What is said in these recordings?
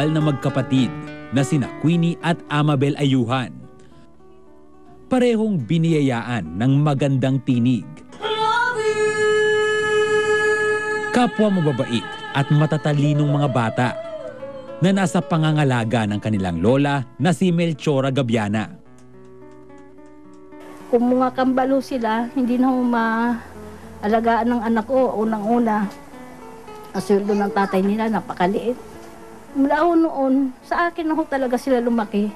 kambal na magkapatid na sina Queenie at Amabel Ayuhan. Parehong biniyayaan ng magandang tinig. Kapwa mababait at matatalinong mga bata na nasa pangangalaga ng kanilang lola na si Melchora Gabiana. Kung mga kambalo sila, hindi na maalagaan ng anak ko. Unang-una, asweldo ng tatay nila, napakaliit. Mula noon, sa akin ako talaga sila lumaki.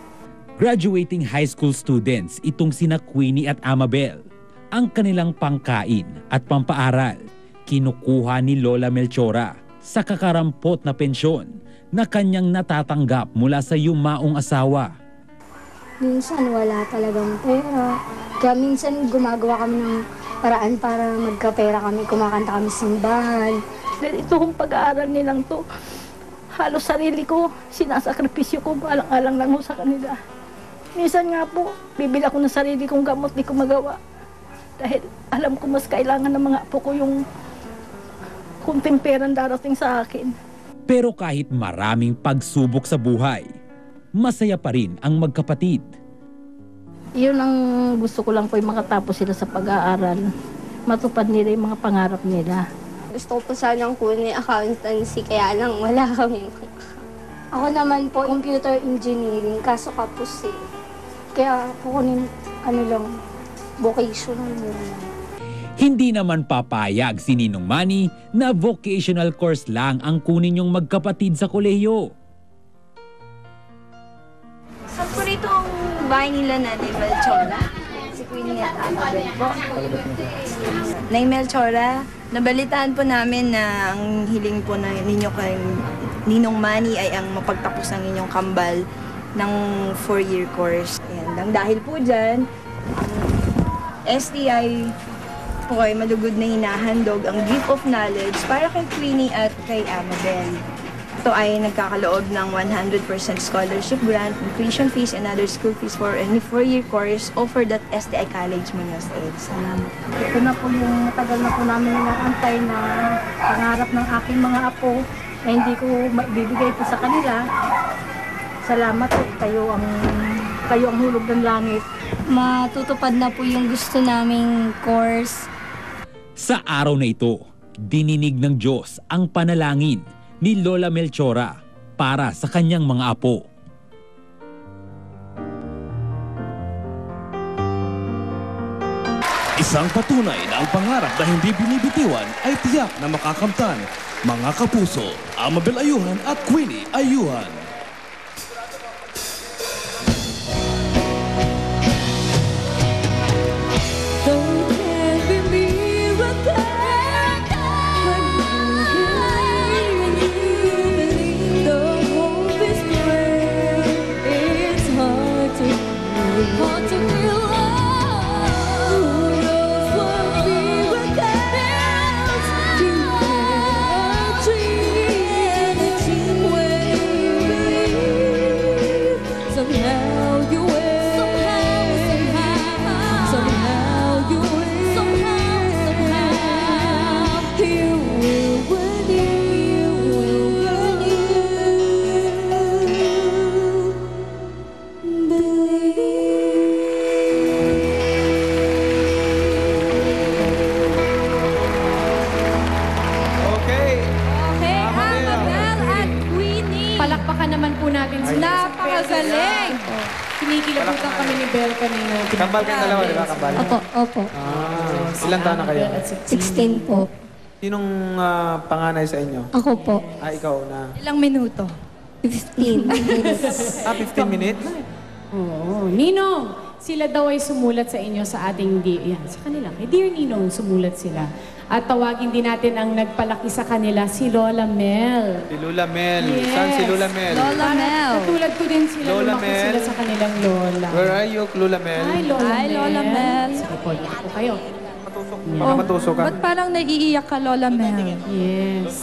Graduating high school students itong sina Queenie at Amabel. Ang kanilang pangkain at pampaaral, kinukuha ni Lola Melchora sa kakarampot na pensyon na kanyang natatanggap mula sa yumaong asawa. Minsan wala talagang pera. Kaya minsan gumagawa kami ng paraan para magkapera kami, kumakanta kami sa simbahan. Ito kong pag-aaral nilang to, halos sarili ko, sinasakripisyo ko, alang-alang lang ho sa kanila. Minsan nga po, bibili ako ng sarili kong gamot, di ko magawa. Dahil alam ko mas kailangan ng mga apo ko yung kunting perang darating sa akin. Pero kahit maraming pagsubok sa buhay, masaya pa rin ang magkapatid. Yun ang gusto ko lang po yung makatapos sila sa pag-aaral. Matupad nila yung mga pangarap nila. Gusto ko po sanang kunin accountancy, kaya lang wala kami. Ako naman po, computer engineering, kaso kapos eh. Kaya kukunin, vocational muna. Hindi naman papayag si Ninong Manny na vocational course lang ang kunin yung magkapatid sa kolehiyo. Saan po rito ang bahay nila na ni Melchora? Si Queenie at Amabel po. Nay Melchora, nabalitaan po namin na ang hiling po na ninyo kay Ninong Manny ay ang mapagtapos ng inyong kambal ng 4-year course. Ayan. Nang dahil po dyan, ang STI po ay malugod na hinahandog ang gift of knowledge para kay Queenie at kay Amabel. Ito ay nagkakaloob ng 100% scholarship grant, tuition fees, and other school fees for any 4-year course offered at STI College Muñoz EDSA. Ito na po yung matagal na po namin inaantay na pangarap ng aking mga apo na hindi ko maibibigay po sa kanila. Salamat po, kayo ang hulog ng langit. Matutupad na po yung gusto naming course. Sa araw na ito, dininig ng Diyos ang panalangin ni Lola Melchora para sa kanyang mga apo. Isang patunay na ang pangarap na hindi binibitiwan ay tiyak na makakamtan. Mga kapuso, Amabel Ayuhan at Queenie Ayuhan. Palakpakan naman po natin sila. Napakagaling! Kinikilabutan kami ni Bel kanina. Kambal kayong dalawa, di ba? Kambal? Opo. Ilan taon na kayo? 16 po. Sinong panganay sa inyo? Ako po. Ikaw na. Ilang minuto? 15 minutes. 15 minutes? Oo. Ninong, sila daw ay sumulat sa inyo sa ating sa kanila. Dear Ninong, sumulat sila. At tawagin din natin ang nagpalaki sa kanila, si Lola Mel. Si Lola Mel. Yes. Saan si Lola Mel? Lola Mel. Katulad ko din sila, Lola lumaki Mel. sila sa kanilang lola. Where are you, Lola Mel? Hi, Lola Hi, Mel. Lola Mel. Sige po, dito po kayo. Baka matusok ka. Ba't parang naiiyak ka, Lola Mel? Yes.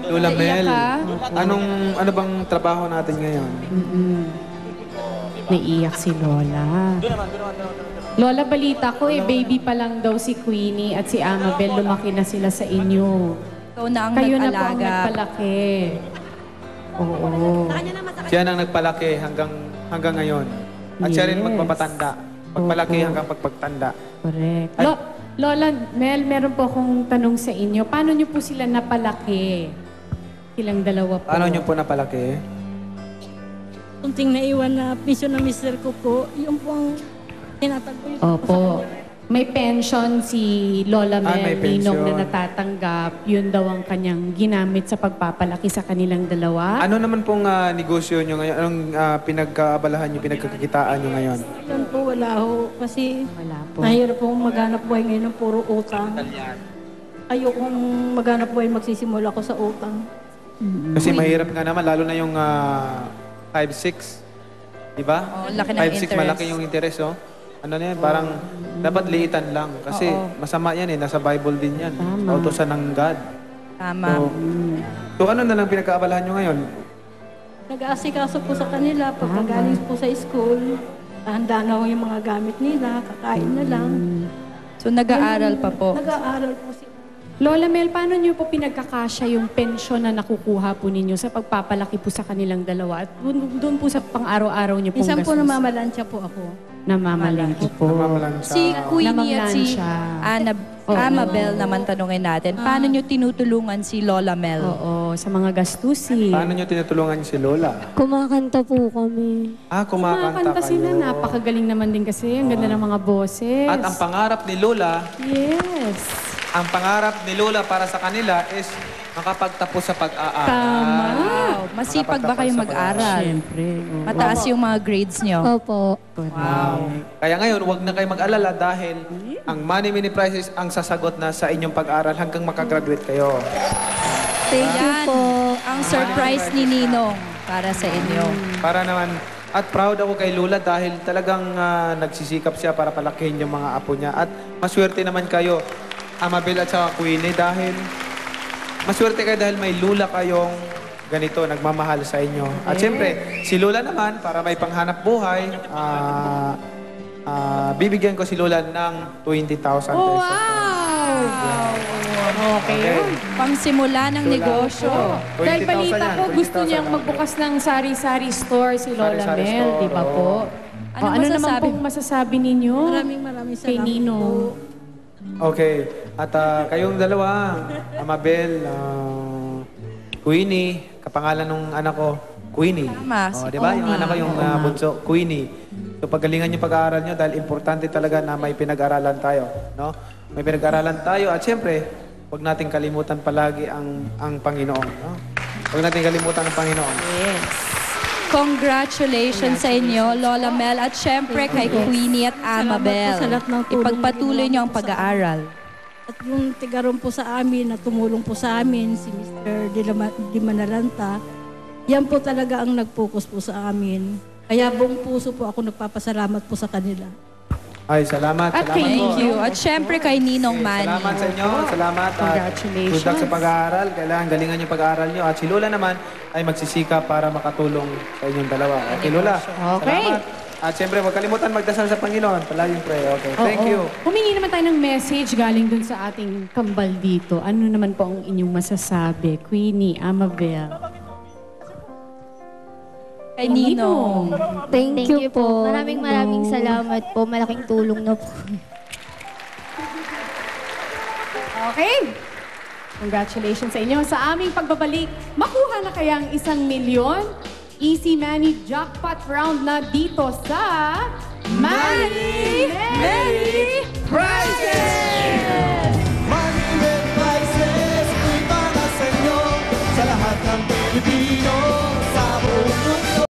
Lola Mel, Naiiyak ka? ano bang trabaho natin ngayon? Naiiyak si Lola. Lola, balita ko baby pa lang daw si Queenie at si Amabel, lumaki na sila sa inyo. Ikaw na ang Kayo na po ang nag-alaga. nagpalaki. Oo. Siya ang nagpalaki hanggang ngayon. At siya rin Yes. magpapatanda. Pagpalaki Opo. hanggang pagpagtanda. Correct. Lola Mel, meron po akong tanong sa inyo. Paano niyo po sila napalaki? Silang dalawa po. Paano niyo po napalaki? Kunting naiwan na pisyo na mister ko po, yung po ang tinatagoy ko po sa Opo. kanila. May pension si Lola may Mel Ninong pension. na natatanggap. Yun daw ang kanyang ginamit sa pagpapalaki sa kanilang dalawa. Ano naman pong negosyo niyo ngayon? Anong pinagkaabalahan niyo, pinagkakitaan niyo ngayon? Yan po, wala ho. Kasi Wala po. nahirap po maghanap buhay ngayon ng puro utang. Ayokong maghanap buhay, magsisimula ko sa utang. Kasi mahirap nga naman, lalo na yung 5-6. Diba? Oh, laki ng 5-6, interest. malaki yung interest, oh. Ano na yan, parang dapat liitan lang. Kasi masama yan eh, nasa Bible din yan. Tama. Utosan ng God. Tama. So ano na lang pinagkaabalahan nyo ngayon? Nag-aasikaso po sa kanila, pagkagaling po sa school, handa na ho yung mga gamit nila, kakain na lang. So, nag-aaral pa po. Nag-aaral po sila. Lola Mel, paano niyo po pinagkakasya yung pensyon na nakukuha po ninyo sa pagpapalaki po sa kanilang dalawa? At doon po sa pang-araw-araw niyo pong Minsan po gastos? namamalansya po ako. Namamalengke po. Namamalan sa... Si Queenie at si Namamlansya. Amabel naman tanungin natin. Paano nyo tinutulungan si Lola Mel? Oo, sa mga gastusin. Paano nyo tinutulungan si Lola? Kumakanta po kami. Kumakanta Kumakanta kayo. sila, napakagaling naman din kasi. Ang ganda ng mga boses. At ang pangarap ni Lola, Yes. ang pangarap ni Lola para sa kanila is makapagtapos sa pag-aaral. Tama. Wow, masipag ba kayo mag-aral? Siyempre. oo. Mataas yung mga grades nyo? Opo. Wow. Kaya ngayon, huwag na kayo mag-alala dahil ang Money Mini Prizes ang sasagot na sa inyong pag-aaral hanggang makagraduate kayo. Thank you Yan, po. ang surprise ni Ninong para sa inyo. Para naman, at proud ako kay Lola dahil talagang nagsisikap siya para palakihin yung mga apo niya. At maswerte naman kayo, Amabel at saka Queenie, dahil maswerte kayo dahil may Lola kayong ganito, nagmamahal sa inyo. At siyempre, si Lola naman, para may panghanap buhay, bibigyan ko si Lola ng 20,000 pesos. Wow! Okay yun. Pangsimula ng negosyo. Dahil 20,000 balita yan, ko, gusto 20,000 niyang lang. magbukas ng sari-sari store si Lola Sari-sari Mel, store, di ba po? Ano Ano naman masasabi? pong masasabi ninyo? Maraming Kay salamat Ninong. po. Okay. At kayong dalawa, Amabel, Queenie, kapangalan ng anak ko, Queenie. Tama, si Di ba? Yung Queenie. anak ko, yung bunso, Queenie. So pagalingan yung pag-aaral nyo dahil importante talaga na may pinag-aralan tayo. No? May pinag-aralan tayo at siyempre, huwag nating kalimutan palagi ang Panginoon. No? Huwag nating kalimutan ang Panginoon. Yes. Congratulations sa inyo, Lola Mel, at syempre kay Queenie at Amabel. Salamat po sa lahat ng tulong Ipagpatuloy na niyo ang ginawa po sa pag-aaral. At yung tigaron po sa amin, na tumulong po sa amin, si Mr. Di Manalanta, yan po talaga ang nag-focus po sa amin. Kaya buong puso po ako nagpapasalamat po sa kanila. Ay, salamat. At Salamat kay po. Thank you. At syempre kay Ninong Manny. Salamat sa inyo. Salamat. At Congratulations. good luck sa pag-aaral. Kailangan galingan yung pag-aaral nyo. At si Lola naman ay magsisikap para makatulong sa inyong dalawa. Okay, Lola? Okay. Salamat. At siyempre, huwag kalimutan magdasal sa Panginoon. Palaging pray. Okay. Thank you. Humingi naman tayo ng message galing dun sa ating kambal dito. Ano naman po ang inyong masasabi? Queenie, Amabel. Kay Ninong. Thank you po. Maraming salamat po. Malaking tulong na po. Okay. Congratulations sa inyo. Sa aming pagbabalik, makuha na kaya ang 1 milyon? Easy Money Jackpot Round na dito sa Money Prizes!